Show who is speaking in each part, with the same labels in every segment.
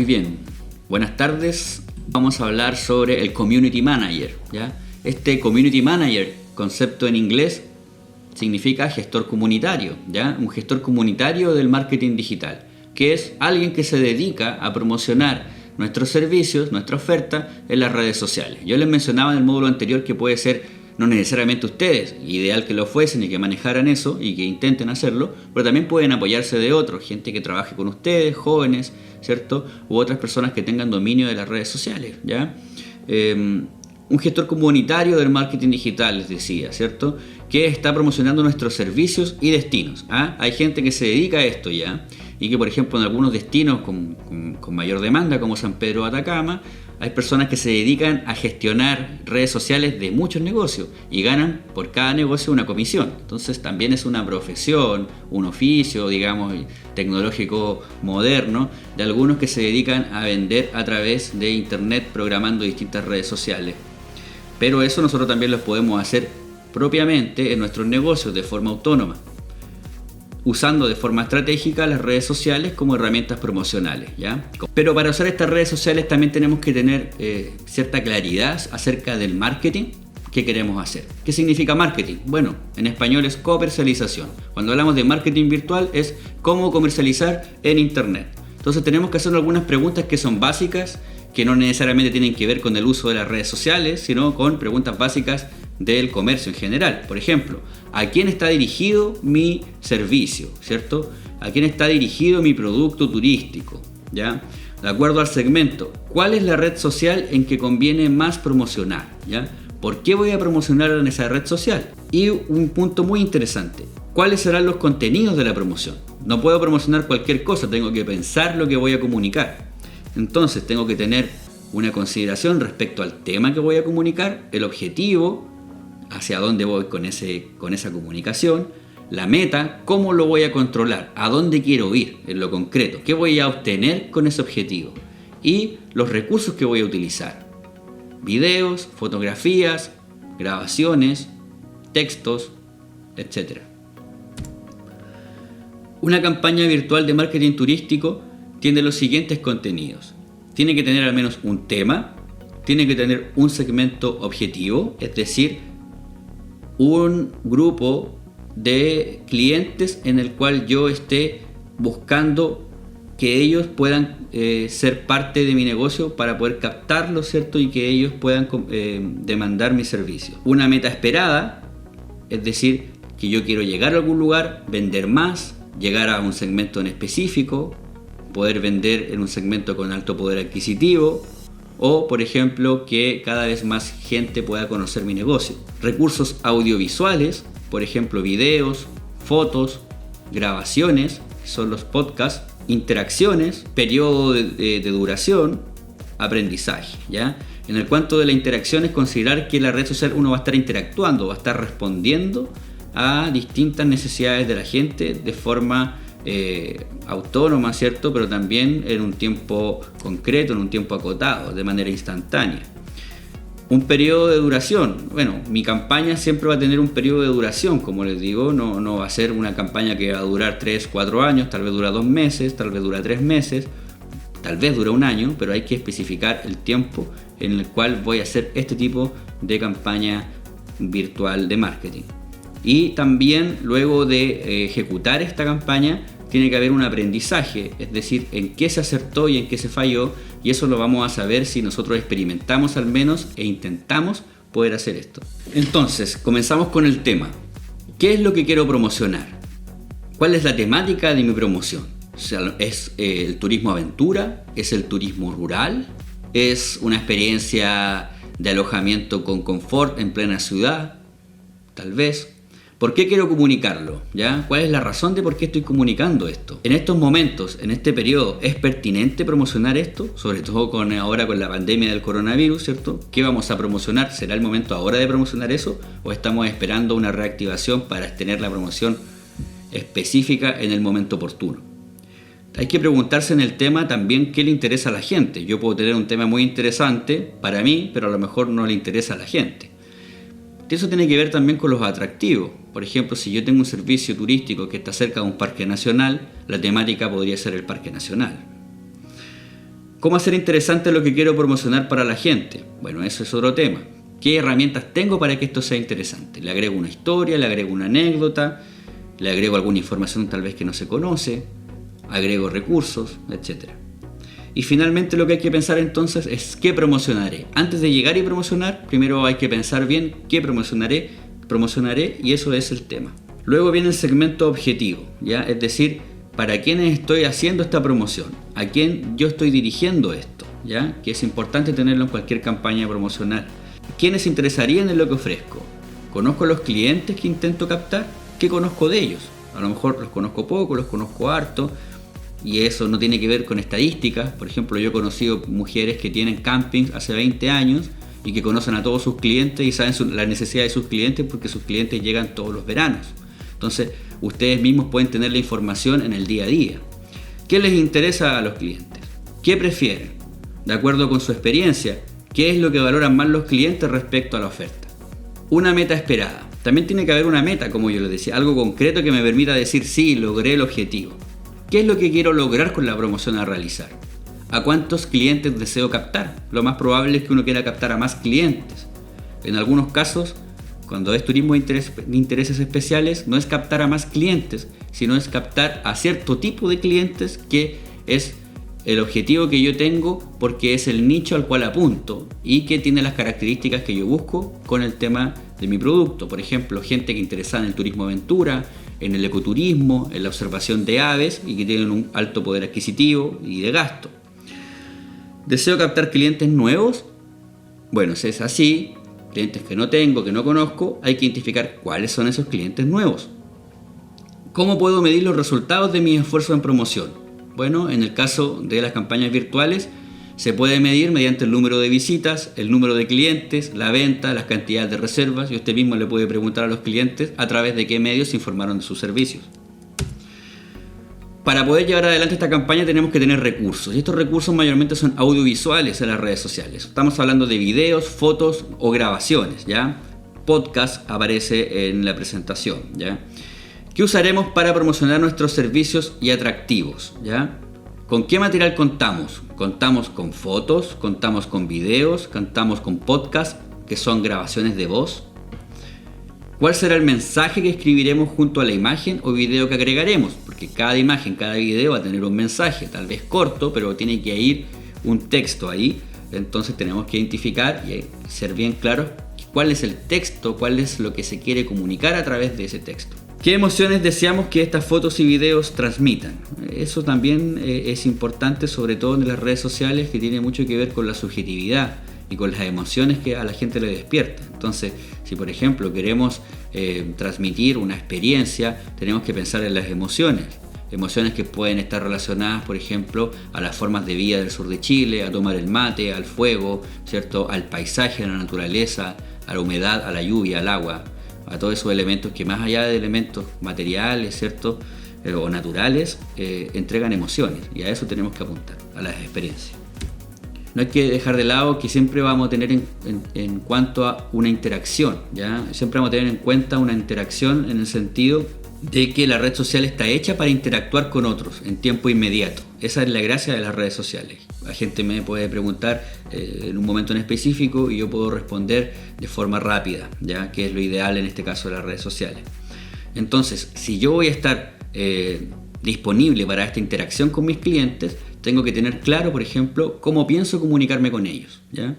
Speaker 1: bien, buenas tardes. Vamos a hablar sobre el Community Manager, ¿ya? Este Community Manager, concepto en inglés, significa gestor comunitario, ¿ya? Un gestor comunitario del marketing digital, que es alguien que se dedica a promocionar nuestros servicios, nuestra oferta en las redes sociales. Yo les mencionaba en el módulo anterior que puede ser no necesariamente ustedes, ideal que lo fuesen y que manejaran eso y que intenten hacerlo, pero también pueden apoyarse de otros, gente que trabaje con ustedes, jóvenes, ¿cierto? U otras personas que tengan dominio de las redes sociales, ¿ya? Un gestor comunitario del marketing digital, les decía, ¿cierto? Que está promocionando nuestros servicios y destinos. Hay gente que se dedica a esto ya, y que por ejemplo en algunos destinos con mayor demanda, como San Pedro de Atacama, hay personas que se dedican a gestionar redes sociales de muchos negocios y ganan por cada negocio una comisión. Entonces también es una profesión, un oficio, digamos, tecnológico moderno, de algunos que se dedican a vender a través de internet programando distintas redes sociales. Pero eso nosotros también lo podemos hacer propiamente en nuestros negocios de forma autónoma, usando de forma estratégica las redes sociales como herramientas promocionales, ¿ya? Pero para usar estas redes sociales también tenemos que tener cierta claridad acerca del marketing que queremos hacer. ¿Qué significa marketing? Bueno, en español es comercialización. Cuando hablamos de marketing virtual es cómo comercializar en internet. Entonces tenemos que hacer algunas preguntas que son básicas, que no necesariamente tienen que ver con el uso de las redes sociales, sino con preguntas básicas del comercio en general. Por ejemplo, ¿a quién está dirigido mi servicio? ¿Cierto? ¿A quién está dirigido mi producto turístico? ¿Ya? De acuerdo al segmento, ¿cuál es la red social en que conviene más promocionar? ¿Ya? ¿Por qué voy a promocionar en esa red social? Y un punto muy interesante, ¿cuáles serán los contenidos de la promoción? No puedo promocionar cualquier cosa, tengo que pensar lo que voy a comunicar. Entonces tengo que tener una consideración respecto al tema que voy a comunicar, el objetivo, hacia dónde voy con esa comunicación, la meta, cómo lo voy a controlar, a dónde quiero ir en lo concreto, qué voy a obtener con ese objetivo y los recursos que voy a utilizar, videos, fotografías, grabaciones, textos, etc. Una campaña virtual de marketing turístico tiene los siguientes contenidos. Tiene que tener al menos un tema, tiene que tener un segmento objetivo, es decir, un grupo de clientes en el cual yo esté buscando que ellos puedan ser parte de mi negocio para poder captarlo, ¿cierto? Y que ellos puedan demandar mi servicio. Una meta esperada, es decir, que yo quiero llegar a algún lugar, vender más, llegar a un segmento en específico, poder vender en un segmento con alto poder adquisitivo, o por ejemplo que cada vez más gente pueda conocer mi negocio. Recursos audiovisuales, por ejemplo videos, fotos, grabaciones, que son los podcasts, interacciones, periodo de duración, aprendizaje, ¿ya? En el cuanto de la interacción es considerar que en la red social uno va a estar interactuando, va a estar respondiendo a distintas necesidades de la gente de forma autónoma, ¿cierto? Pero también en un tiempo concreto, en un tiempo acotado, de manera instantánea. Un periodo de duración. Bueno, mi campaña siempre va a tener un periodo de duración, como les digo, no va a ser una campaña que va a durar 3, 4 años, tal vez dura 2 meses, tal vez dura 3 meses, tal vez dura un año, pero hay que especificar el tiempo en el cual voy a hacer este tipo de campaña virtual de marketing. Y también luego de ejecutar esta campaña tiene que haber un aprendizaje, es decir, en qué se acertó y en qué se falló, y eso lo vamos a saber si nosotros experimentamos al menos e intentamos poder hacer esto. Entonces, comenzamos con el tema. ¿Qué es lo que quiero promocionar? ¿Cuál es la temática de mi promoción? O sea, ¿es el turismo aventura? ¿Es el turismo rural? ¿Es una experiencia de alojamiento con confort en plena ciudad? Tal vez. ¿Por qué quiero comunicarlo? ¿Ya? ¿Cuál es la razón de por qué estoy comunicando esto? En estos momentos, en este periodo, ¿es pertinente promocionar esto? Sobre todo ahora con la pandemia del coronavirus, ¿cierto? ¿Qué vamos a promocionar? ¿Será el momento ahora de promocionar eso? ¿O estamos esperando una reactivación para tener la promoción específica en el momento oportuno? Hay que preguntarse en el tema también qué le interesa a la gente. Yo puedo tener un tema muy interesante para mí, pero a lo mejor no le interesa a la gente. Eso tiene que ver también con los atractivos. Por ejemplo, si yo tengo un servicio turístico que está cerca de un parque nacional, la temática podría ser el parque nacional. ¿Cómo hacer interesante lo que quiero promocionar para la gente? Bueno, eso es otro tema. ¿Qué herramientas tengo para que esto sea interesante? Le agrego una historia, le agrego una anécdota, le agrego alguna información tal vez que no se conoce, agrego recursos, etc. Y finalmente lo que hay que pensar entonces es qué promocionaré. Antes de llegar y promocionar, primero hay que pensar bien qué promocionaré, y eso es el tema. Luego viene el segmento objetivo, ¿ya? Es decir, ¿para quiénes estoy haciendo esta promoción? ¿A quién yo estoy dirigiendo esto? ¿Ya? Que es importante tenerlo en cualquier campaña promocional. ¿Quiénes se interesarían en lo que ofrezco? ¿Conozco a los clientes que intento captar? ¿Qué conozco de ellos? A lo mejor los conozco poco, los conozco harto, y eso no tiene que ver con estadísticas. Por ejemplo, yo he conocido mujeres que tienen campings hace 20 años y que conocen a todos sus clientes y saben la necesidad de sus clientes porque sus clientes llegan todos los veranos. Entonces, ustedes mismos pueden tener la información en el día a día. ¿Qué les interesa a los clientes? ¿Qué prefieren? De acuerdo con su experiencia, ¿qué es lo que valoran más los clientes respecto a la oferta? Una meta esperada. También tiene que haber una meta, como yo les decía, algo concreto que me permita decir, sí, logré el objetivo. ¿Qué es lo que quiero lograr con la promoción a realizar? ¿A cuántos clientes deseo captar? Lo más probable es que uno quiera captar a más clientes. En algunos casos, cuando es turismo de intereses especiales, no es captar a más clientes, sino es captar a cierto tipo de clientes que es el objetivo que yo tengo porque es el nicho al cual apunto y que tiene las características que yo busco con el tema de mi producto. Por ejemplo, gente que interesada en el turismo aventura, en el ecoturismo, en la observación de aves y que tienen un alto poder adquisitivo y de gasto. ¿Deseo captar clientes nuevos? Bueno, si es así, clientes que no tengo, que no conozco, hay que identificar cuáles son esos clientes nuevos. ¿Cómo puedo medir los resultados de mi esfuerzo en promoción? Bueno, en el caso de las campañas virtuales, se puede medir mediante el número de visitas, el número de clientes, la venta, las cantidades de reservas, y usted mismo le puede preguntar a los clientes a través de qué medios se informaron de sus servicios. Para poder llevar adelante esta campaña tenemos que tener recursos, y estos recursos mayormente son audiovisuales en las redes sociales. Estamos hablando de videos, fotos o grabaciones, ¿ya? Podcast aparece en la presentación, ¿ya? ¿Qué usaremos para promocionar nuestros servicios y atractivos, ¿ya? ¿Con qué material contamos? Contamos con fotos, contamos con videos, contamos con podcasts, que son grabaciones de voz. ¿Cuál será el mensaje que escribiremos junto a la imagen o video que agregaremos? Porque cada imagen, cada video va a tener un mensaje, tal vez corto, pero tiene que ir un texto ahí. Entonces tenemos que identificar y ser bien claros cuál es el texto, cuál es lo que se quiere comunicar a través de ese texto. ¿Qué emociones deseamos que estas fotos y videos transmitan? Eso también es importante, sobre todo en las redes sociales, que tiene mucho que ver con la subjetividad y con las emociones que a la gente le despierta. Entonces, si por ejemplo queremos transmitir una experiencia, tenemos que pensar en las emociones. Emociones que pueden estar relacionadas, por ejemplo, a las formas de vida del sur de Chile, a tomar el mate, al fuego, ¿cierto? Al paisaje, a la naturaleza, a la humedad, a la lluvia, al agua, a todos esos elementos que más allá de elementos materiales, ¿cierto? O naturales, entregan emociones, y a eso tenemos que apuntar, a las experiencias. No hay que dejar de lado que siempre vamos a tener en cuanto a una interacción, ¿ya? Siempre vamos a tener en cuenta una interacción en el sentido de que la red social está hecha para interactuar con otros en tiempo inmediato. Esa es la gracia de las redes sociales. La gente me puede preguntar en un momento en específico y yo puedo responder de forma rápida, ¿ya? Que es lo ideal en este caso de las redes sociales. Entonces, si yo voy a estar disponible para esta interacción con mis clientes, tengo que tener claro, por ejemplo, cómo pienso comunicarme con ellos, ¿ya?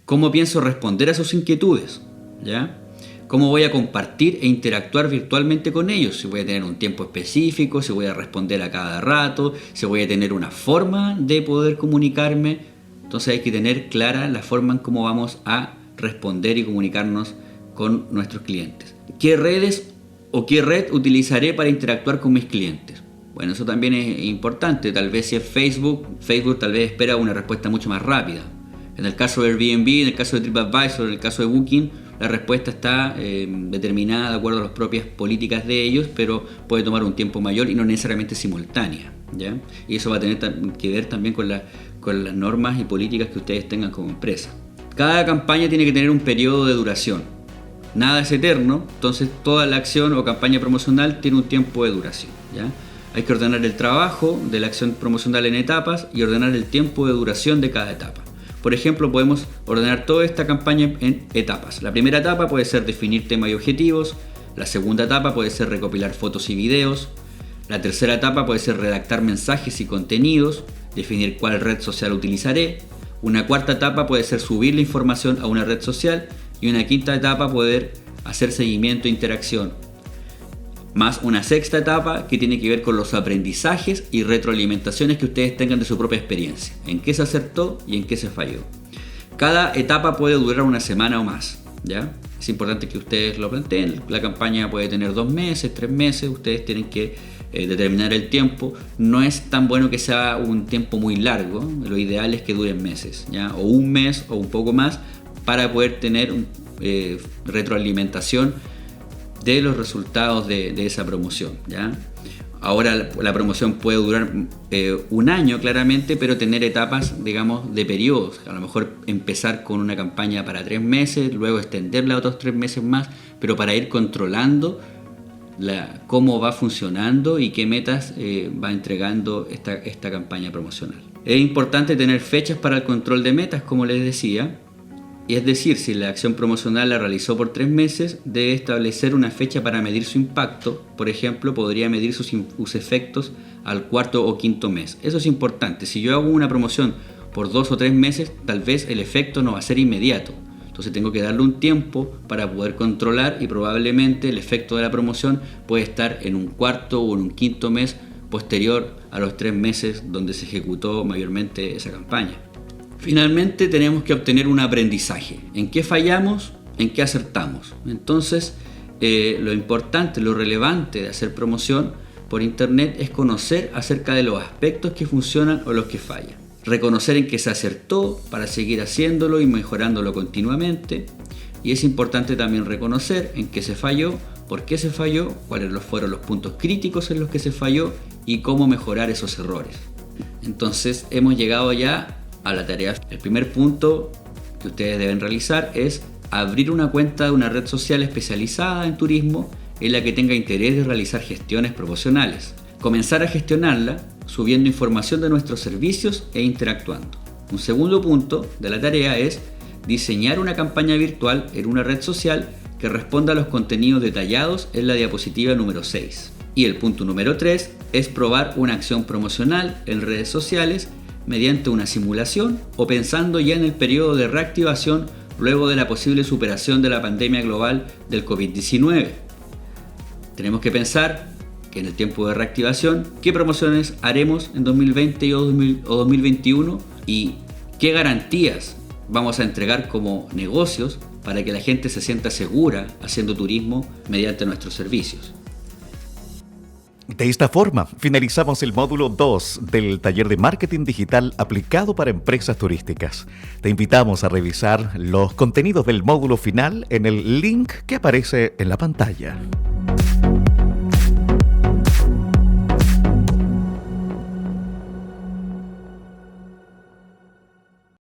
Speaker 1: Cómo pienso responder a sus inquietudes, ¿ya? Cómo voy a compartir e interactuar virtualmente con ellos, si voy a tener un tiempo específico, si voy a responder a cada rato, si voy a tener una forma de poder comunicarme. Entonces hay que tener clara la forma en cómo vamos a responder y comunicarnos con nuestros clientes. ¿Qué redes o qué red utilizaré para interactuar con mis clientes? Bueno, eso también es importante. Tal vez si es Facebook tal vez espera una respuesta mucho más rápida. En el caso de Airbnb, en el caso de TripAdvisor, en el caso de Booking, la respuesta está determinada de acuerdo a las propias políticas de ellos, pero puede tomar un tiempo mayor y no necesariamente simultánea, ¿ya? Y eso va a tener que ver también con las normas y políticas que ustedes tengan como empresa. Cada campaña tiene que tener un periodo de duración. Nada es eterno, entonces toda la acción o campaña promocional tiene un tiempo de duración, ¿ya? Hay que ordenar el trabajo de la acción promocional en etapas y ordenar el tiempo de duración de cada etapa. Por ejemplo, podemos ordenar toda esta campaña en etapas. La primera etapa puede ser definir temas y objetivos. La segunda etapa puede ser recopilar fotos y videos. La tercera etapa puede ser redactar mensajes y contenidos, definir cuál red social utilizaré. Una cuarta etapa puede ser subir la información a una red social. Y una quinta etapa poder hacer seguimiento e interacción. Más una sexta etapa que tiene que ver con los aprendizajes y retroalimentaciones que ustedes tengan de su propia experiencia, en qué se acertó y en qué se falló. Cada etapa puede durar una semana o más, ¿ya? Es importante que ustedes lo planteen. La campaña puede tener 2 meses, 3 meses, ustedes tienen que determinar el tiempo. No es tan bueno que sea un tiempo muy largo, lo ideal es que duren meses, ¿ya? O un mes o un poco más para poder tener retroalimentación de los resultados de esa promoción, ¿ya? Ahora la promoción puede durar un año claramente, pero tener etapas, digamos, de periodos. A lo mejor empezar con una campaña para 3 meses, luego extenderla a otros 3 meses más, pero para ir controlando cómo va funcionando y qué metas va entregando esta campaña promocional. Es importante tener fechas para el control de metas, como les decía. Y es decir, si la acción promocional la realizó por 3 meses, debe establecer una fecha para medir su impacto. Por ejemplo, podría medir sus efectos al 4.º o 5.º mes. Eso es importante. Si yo hago una promoción por 2 o 3 meses, tal vez el efecto no va a ser inmediato. Entonces tengo que darle un tiempo para poder controlar y probablemente el efecto de la promoción puede estar en un 4.º o en un 5.º mes posterior a los 3 meses donde se ejecutó mayormente esa campaña. Finalmente tenemos que obtener un aprendizaje. ¿En qué fallamos? ¿En qué acertamos? Entonces, lo importante, lo relevante de hacer promoción por internet es conocer acerca de los aspectos que funcionan o los que fallan. Reconocer en qué se acertó para seguir haciéndolo y mejorándolo continuamente. Y es importante también reconocer en qué se falló, por qué se falló, cuáles fueron los puntos críticos en los que se falló y cómo mejorar esos errores. Entonces, hemos llegado ya a la tarea. El primer punto que ustedes deben realizar es abrir una cuenta de una red social especializada en turismo en la que tenga interés de realizar gestiones promocionales. Comenzar a gestionarla subiendo información de nuestros servicios e interactuando. Un segundo punto de la tarea es diseñar una campaña virtual en una red social que responda a los contenidos detallados en la diapositiva número 6. Y el punto número 3 es probar una acción promocional en redes sociales mediante una simulación o pensando ya en el periodo de reactivación luego de la posible superación de la pandemia global del COVID-19. Tenemos que pensar que en el tiempo de reactivación, qué promociones haremos en 2020 o 2021 y qué garantías vamos a entregar como negocios para que la gente se sienta segura haciendo turismo mediante nuestros servicios.
Speaker 2: De esta forma, finalizamos el módulo 2 del taller de marketing digital aplicado para empresas turísticas. Te invitamos a revisar los contenidos del módulo final en el link que aparece en la pantalla.